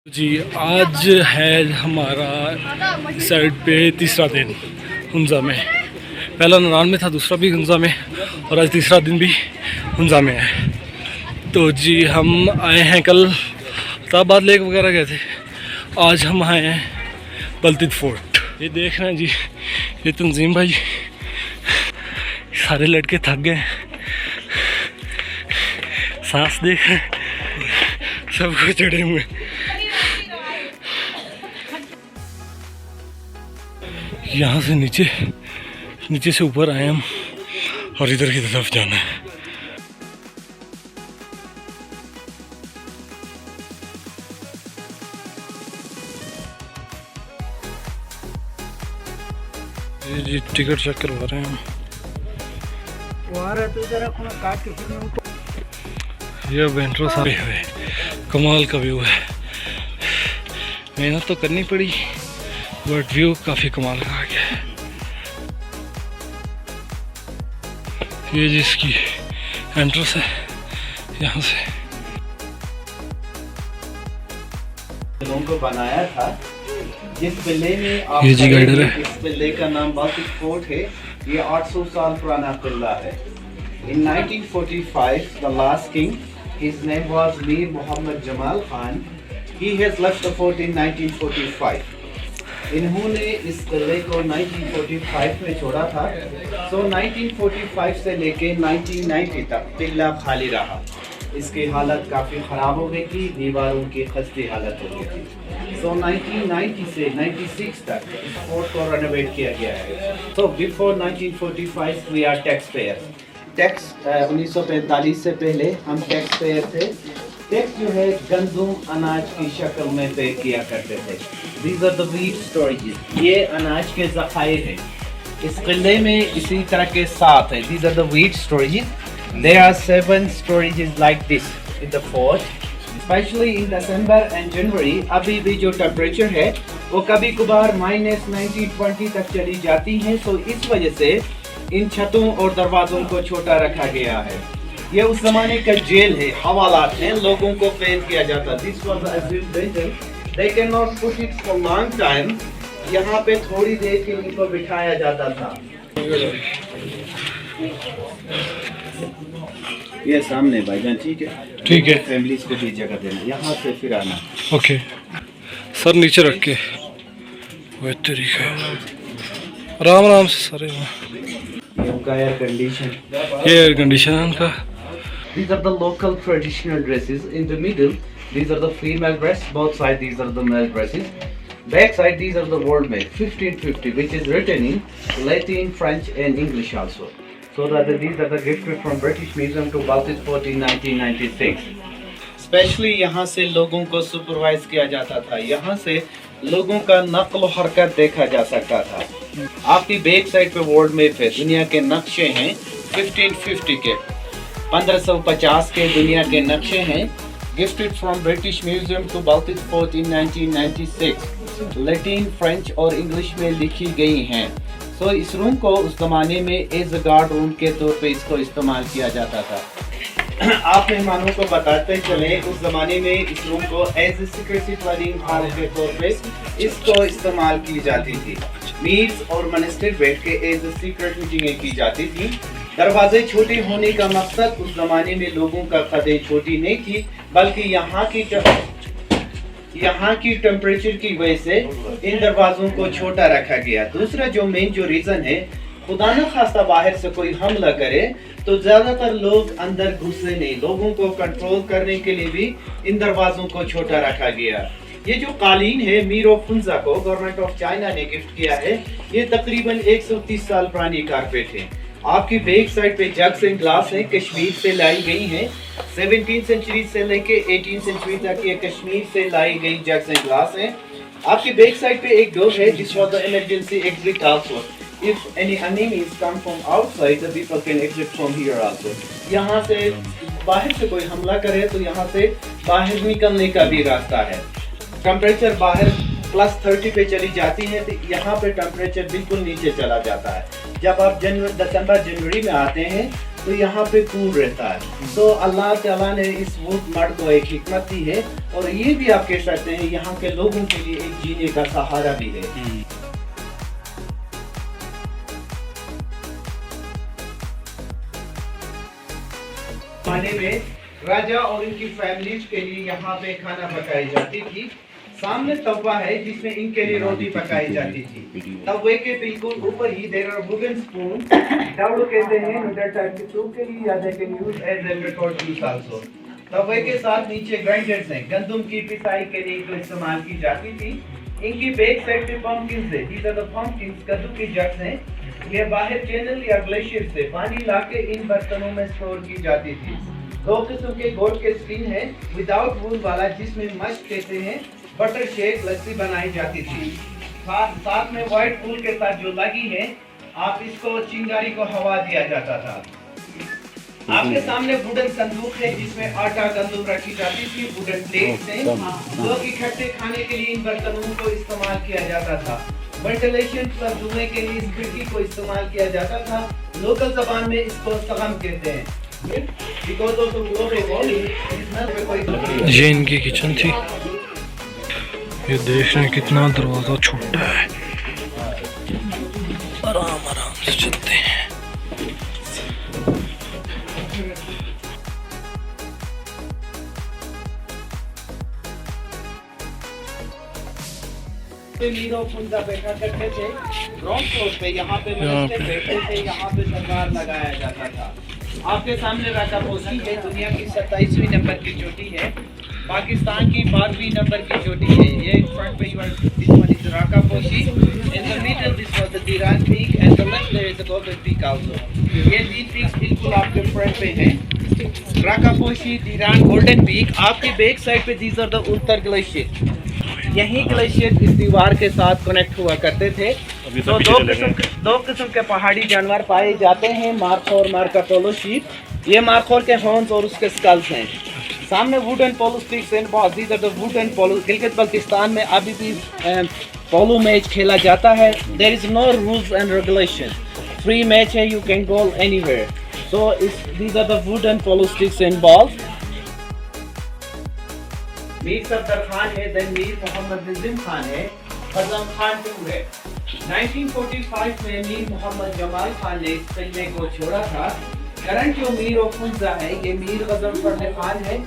जी आज है हमारा साइड पे तीसरा दिन हुंजा में। पहला ननान में था, दूसरा भी हुंजा में और आज तीसरा दिन भी हुंजा में है। तो जी हम आए हैं, कल ताबाद लेक वगैरह गए थे, आज हम आए हैं बलतित फोर्ट। ये देख रहे हैं जी, ये तंजीम भाई, सारे लड़के थक गए, सांस देख रहे हैं, सब कुछ चढ़े हुए। यहाँ से नीचे, नीचे से ऊपर आए हम और इधर की तरफ जाना है। ये टिकट चेक करवा रहे हैं हम। ये वेंट्रो सारे हुए, कमाल का व्यू है। मेहनत तो करनी पड़ी बट व्यू काफ़ी कमाल का आ गया है। ये जिसकी एंट्रेंस है, यहाँ से लोगों को बनाया था। जिस किले में आप ये जी गाइडर है। इस किले का नाम बलतित फोर्ट है। ये 800 साल पुराना किला है। In 1945, the last king, his name was Mir Muhammad Jamal Khan. He has left the fort in 1945. इन्होंने इस किले को 1945 में छोड़ा था। So 1945 से लेके 1990 तक किला खाली रहा। इसकी हालत काफ़ी ख़राब हो गई थी, दीवारों की खस्ती हालत हो गई थी। So 1990 से 96 तक इस फोर्ट को रेनोवेट किया गया है। So before 1945 we are taxpayers. Tax 1945 से पहले हम टैक्स पेयर थे। टैक्स जो है गंदम अनाज की शक्ल में पे किया करते थे। These are the wheat storages. ये अनाज के ज़खायर हैं। इस किले में इसी तरह के 7 है। These are the wheat storages. There are 7 storages like this in the fort. Especially in December and January, अभी भी जो टेम्परेचर है वो कभी कभार -19-20 तक चली जाती है। तो इस वजह से इन छतों और दरवाजों को छोटा रखा गया है। ये उस जमाने का जेल है, हवालात हैं, लोगों को पेन किया जाता। This was assumed prison. They cannot put it for long time. यहाँ पे थोड़ी देर के लिए इनको बिठाया जाता था। ये सामने भाईजान, ठीक है? ठीक है। फैमिलीज को भी जगह देना, यहाँ से फिर आना। ओके सर, नीचे रख के वह तरीका, आराम आराम से सारे। उनका एयर कंडीशन, ये एयर कंडीशन है उनका। These are the local traditional dresses. In the middle, these are the female dress. Both sides, these are the male dresses. Back side, these are the world made 1550, which is written in Latin, French, and English also. So that these are the gifted from British Museum to Baltic Fort in 1996. Especially यहाँ से लोगों को supervise किया जाता था। यहाँ से लोगों का नक्ल हरकत देखा जा सकता था। आपकी बैक साइड पे वर्ल्ड मैप है, दुनिया के नक्शे हैं 1550 के, 1550 के दुनिया के नक्शे हैं। Gifted from British Museum to Baltit Fort in 1996। Latin, French और इंग्लिश में लिखी गई हैं। तो इस रूम को उस जमाने में एज अ गार्ड रूम के तौर पे इसको इस्तेमाल किया जाता था। आप मेहमानों को बताते चले, उस जमाने में इस रूम को as a secrecy training hall के तौर पे इसको इस्तेमाल की जाती थी। मीट्स और मॉनेस्ट्री बैठ के एज ए सीक्रेट मीटिंगें की जाती थी। दरवाजे छोटे होने का मकसद उस जमाने में लोगों का कदें छोटी नहीं थी, बल्कि यहाँ की टेम्परेचर की वजह से इन दरवाजों को छोटा रखा गया। दूसरा जो मेन जो रीजन है, खुदा न खास्ता बाहर से कोई हमला करे तो ज्यादातर लोग अंदर घुसे नहीं, लोगों को कंट्रोल करने के लिए भी इन दरवाजों को छोटा रखा गया। ये जो कालीन है, मीर ऑफ हुंजा को गवर्नमेंट ऑफ चाइना ने गिफ्ट किया है। ये तकरीबन 130 साल पुरानी कारपेट है। आपकी बैक साइड पे जग्स एंड ग्लास है, कश्मीर से लाई गई हैं। 17th सेंचुरी से लेके 18th सेंचुरी तक ये कश्मीर से लाई गई जग्स एंड ग्लास हैं। आपकी बैक साइड पे एक डोर है, this was the emergency exit also. If any enemies come from outside, the people can exit from here also. यहाँ से बाहर से कोई हमला करे तो यहाँ से बाहर निकलने का भी रास्ता है। टेम्परेचर बाहर +30 पे चली जाती है तो यहाँ पे टेम्परेचर बिल्कुल नीचे चला जाता है। जब आप दिसंबर जनवरी में आते हैं तो यहाँ पे कूल रहता है। तो अल्लाह ताला ने इस वुड मड को एक हिकमत दी है, और ये भी आप कह सकते हैं यहाँ के लोगों के लिए एक जीने का सहारा भी है। खाने में राजा और इनकी फैमिलीज के लिए यहाँ पे खाना पकाई जाती थी। सामने तवा है जिसमें इनके लिए रोटी पकाई जाती थी। तवे के बिल्कुल ऊपर ही देयर आर वुडन स्पून, डाउडो कहते हैं नूडल टाइप के सूप के लिए, या they can use as a record use also. तवे के साथ नीचे ग्राइंडर्स हैं, गंदम की पिसाई के लिए इनको इस्तेमाल की जाती थी। इनकी बैक साइड पे पंपकिन्स है, दीज आर द पंपकिन्स, कद्दू की जट्स हैं। ये बाहर चैनल या ग्लेशियर से पानी लाके इन बर्तनों में स्टोर की जाती थी। दो किस्म के गोट के स्किन है, विदाउट वूल वाला जिसमें मस्ट कहते हैं, बटर शेक लस्सी बनाई जाती थी। साथ में व्हाइट वूल के साथ जो लगी है, आप इसको चिंगारी को हवा दिया जाता था। आपके सामने वुडन संदूक है जिसमें आटा गंदम रखी जाती थी। वुडन प्लेट्स हैं, लोग इकट्ठे खाने के लिए इन बर्तनों को इस्तेमाल किया जाता था। वेंटिलेशन प्लस धुएं के लिए इस खिड़की को इस्तेमाल किया जाता था। लोकल जबान में इसको सगम कहते हैं। ये इनकी किचन थी। ये देख रहे हैं कितना दरवाजा छोटा है, आराम आराम से चलते हैं। मीरो फुंजा बैठा करते थे ग्राउंड फ्लोर पे, यहाँ पे बैठते थे, यहाँ पे दरबार लगाया जाता था। आपके सामने राका पोशी है, दुनिया की 27वीं नंबर की चोटी है, पाकिस्तान की 12वीं नंबर की चोटी है। ये फ्रंट पे this one is Rakaposhi, in the middle this was the Diran peak and the left there is the golden peak also. ये तीन पीक्स बिल्कुल आपके फ्रंट पे हैं, Rakaposhi, Diran, golden peak. आपकी बैक साइड पे these are the Ultar glacier. यही glacier इस दीवार के साथ कनेक्ट हुआ करते थे। तो दो किस्म के पहाड़ी जानवर पाए जाते हैं, मार्खोर और मार्कोपोलो शीप। ये मार्खोर के हॉर्न्स और उसके स्कल्स हैं। सामने wooden polo sticks and balls, these are the wooden polo. Gilgit Baltistan में अभी भी पोलो मैच खेला जाता है। There is no rules and regulation, free match है, you can go anywhere. So these are the wooden polo sticks and balls. Mir Safdar Khan है, then Mir Mohammad Najim Khan है, फजल खान 2 है। 1945 में मीर मोहम्मद जमाल खान ने इस फिल्म को छोड़ा था। करंट जो मीर फुंजा है, ये मीर गजनफर खान है,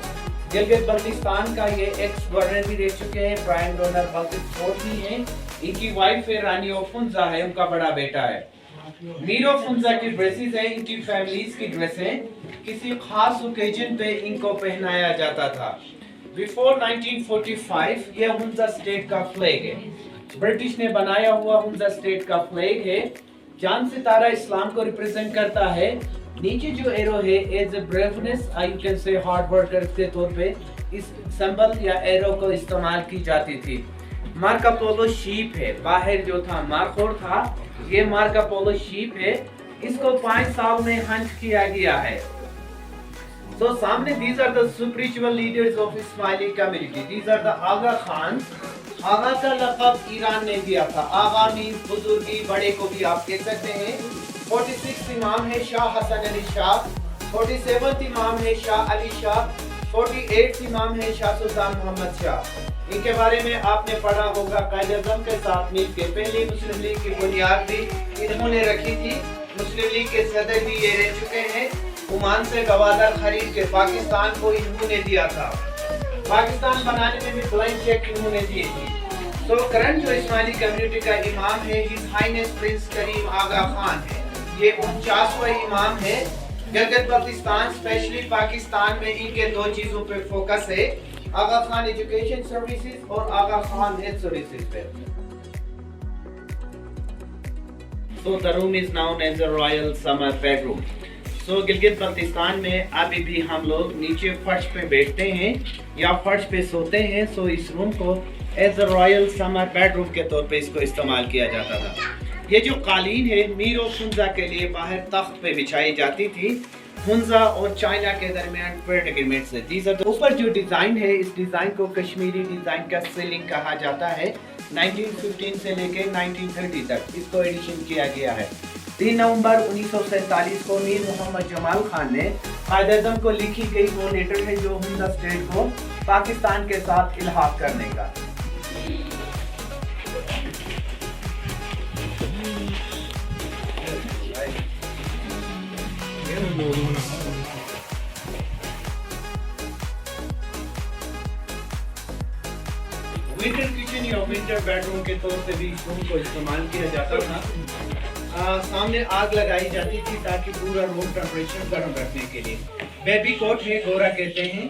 गिलगित बल्तिस्तान का ये एक्स गवर्नर भी रह चुके हैं, प्राइम डोनर बल्तिस फोर्ट भी हैं। इनकी वाइफ है रानी फुंजा है, उनका बड़ा बेटा है। मीर फुंजा की ड्रेसेस हैं, इनकी फैमिलीज की ड्रेसें, किसी खास ओकेजन पे इनको पहनाया जाता था। बिफोर 1945 ये हुंजा स्टेट का फ्लैग है, ब्रिटिश ने बनाया हुआ हुंजा स्टेट का फ्लैग है। चांद सितारा इस्लाम को रिप्रेजेंट करता है। नीचे जो एरो है as a braveness, you can say hard worker के तौर पे इस सिंबल या एरो को इस्तेमाल की जाती थी। मार्कोपोलो शीप है, बाहर जो था मार्कोर था, ये मार्कोपोलो शीप है। इसको 5 साल में हंट किया गया है। So सामने these are the spiritual leaders of Ismaili community. These are the आगा खान। आगा का लक़ब ईरान ने दिया था। आगा मीन्स बुजुर्गी, बड़े को भी आप कह सकते हैं। 46 इमाम है शाह हसन अली शाह, 47 इमाम है शाह अली शाह, 48 इमाम है शाह सुल्तान मोहम्मद शाह। इनके बारे में आपने पढ़ा होगा, कायद-ए-आज़म के साथ मिलकर पहले मुस्लिम लीग की बुनियाद भी इन्होंने रखी थी। मुस्लिम लीग के सदर भी ये रह चुके हैं। ओमान से गवादर खरीद के पाकिस्तान को इन्होंने दिया था। पाकिस्तान बनाने में भी ब्लैंक चेक इन्होंने दिए थे। तो करंट जो इस्माइली कम्युनिटी का इमाम है, हिज हाइनेस प्रिंस करीम आगा खान है। ये 49वां इमाम है। गिलगित बल्तिस्तान स्पेशली पाकिस्तान में इनके 2 चीजों पे फोकस है, आगा खान एजुकेशन सर्विसेज और आगा खान हेल्थ सर्विसेज पे। So the room is known as the royal summer bedroom. So Gilgit Baltistan में अभी भी हम लोग नीचे फर्श पे बैठते हैं या फर्श पे सोते हैं। सो इस रूम को as a royal summer bedroom के तौर पे इसको इस्तेमाल किया जाता था। ये जो कालीन है मीर और फुंजा के लिए बाहर तख्त पे बिछाई जाती थी। फुंजा और चाइना के दरमियान ट्रेड एग्रीमेंट से ऊपर जो डिज़ाइन है, इस डिज़ाइन को कश्मीरी डिज़ाइन का सीलिंग कहा जाता है। 1915 से लेके 1930 तक इसको एडिशन किया गया है। 3 नवंबर 1947 को मीर मोहम्मद जमाल खान ने कायद-ए-आज़म को लिखी गई वो लेटर है जो हुंजा स्टेट को पाकिस्तान के साथ इल्हाक करने का। विंटर किचन या विंटर बेडरूम के तौर पे भी इस रूम को इस्तेमाल किया जाता था। सामने आग लगाई जाती थी ताकि पूरा रूम टेम्परेचर गर्म रखने के लिए। बेबी कोट है, गोरा कहते हैं।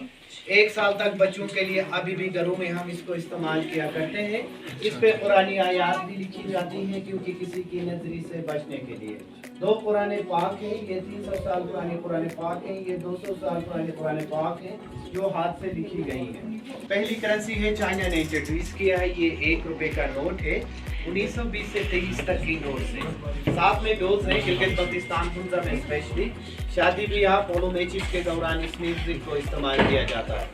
1 साल तक बच्चों के लिए अभी भी घरों में हम इसको इस्तेमाल किया करते हैं। इस पे कुरानी आयात भी लिखी जाती हैं क्योंकि किसी की नजरी से बचने के लिए। 2 पुराने पाक हैं, ये 300 साल पुराने पाक हैं, ये 200 साल पुराने पाक हैं जो हाथ से लिखी गई हैं। पहली करेंसी है चाइना ने इंट्रोड्यूस किया है, ये 1 रुपए का नोट है 1920 से 23 तक की नोट से। साथ में डोज है गिलगित बल्तिस्तान हुंजा में स्पेशली शादी ब्याह पोलो मैचेस के दौरान इस म्यूजिक को इस्तेमाल किया जाता है।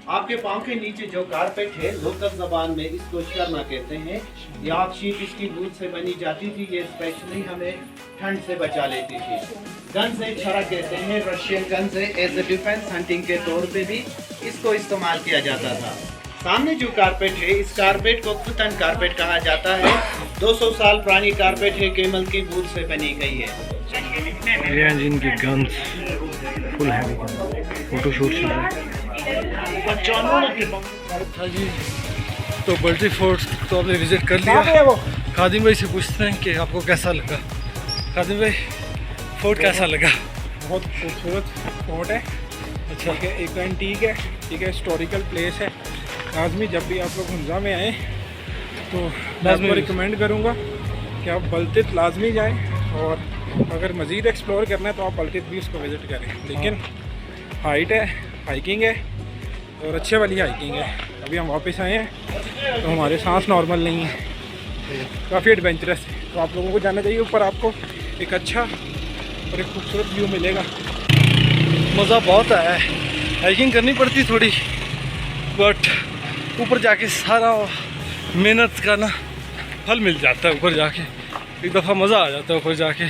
आपके पाँव के नीचे जो कारपेट है लोकल जबान में इसको शर्मा कहते हैं। याक शीट इसकी दूध से बनी जाती थी, ये स्पेशली हमें ठंड से बचा लेती थी। गन से छरा कहते हैं, रशियन गन से एज ए डिफेंस हंटिंग के तौर पे भी इसको इस्तेमाल किया जाता था। सामने जो कारपेट है इस कारपेट को कुतन कारपेट कहा जाता है। 200 साल पुरानी कारपेट है, कैमल की वूल से बनी गई है। ये जिनकी गन्स फुल हैवी फोटोशूट चल रहा है। अच्छा जी, तो बल्टी फोर्ट तो आपने विजिट कर लिया। खादिम भाई से पूछते हैं कि आपको कैसा लगा। खादिम भाई, फोर्ट कैसा लगा? बहुत खूबसूरत फोर्ट है। अच्छा, ठीक है, एक एंटीक है, ठीक है, हिस्टोरिकल प्लेस है। लाजमी जब भी आप लोग हुंजा में आए तो मैं आपको रिकमेंड करूँगा कि आप बल्तित लाजमी जाएं, और अगर मज़ीद एक्सप्लोर करना है तो आप बल्तित भी उसको विज़िट करें। लेकिन हाइट है, हाइकिंग है और अच्छे वाली हाइकिंग है। अभी हम वापस आए हैं तो हमारे सांस नॉर्मल नहीं है, काफ़ी एडवेंचरस है। तो आप लोगों को जाना चाहिए ऊपर, आपको एक अच्छा और एक खूबसूरत व्यू मिलेगा। मज़ा बहुत आया है। हाइकिंग करनी पड़ती थोड़ी, बट ऊपर जाके सारा मेहनत का ना फल मिल जाता है। ऊपर जाके एक दफ़ा मज़ा आ जाता है ऊपर जाके।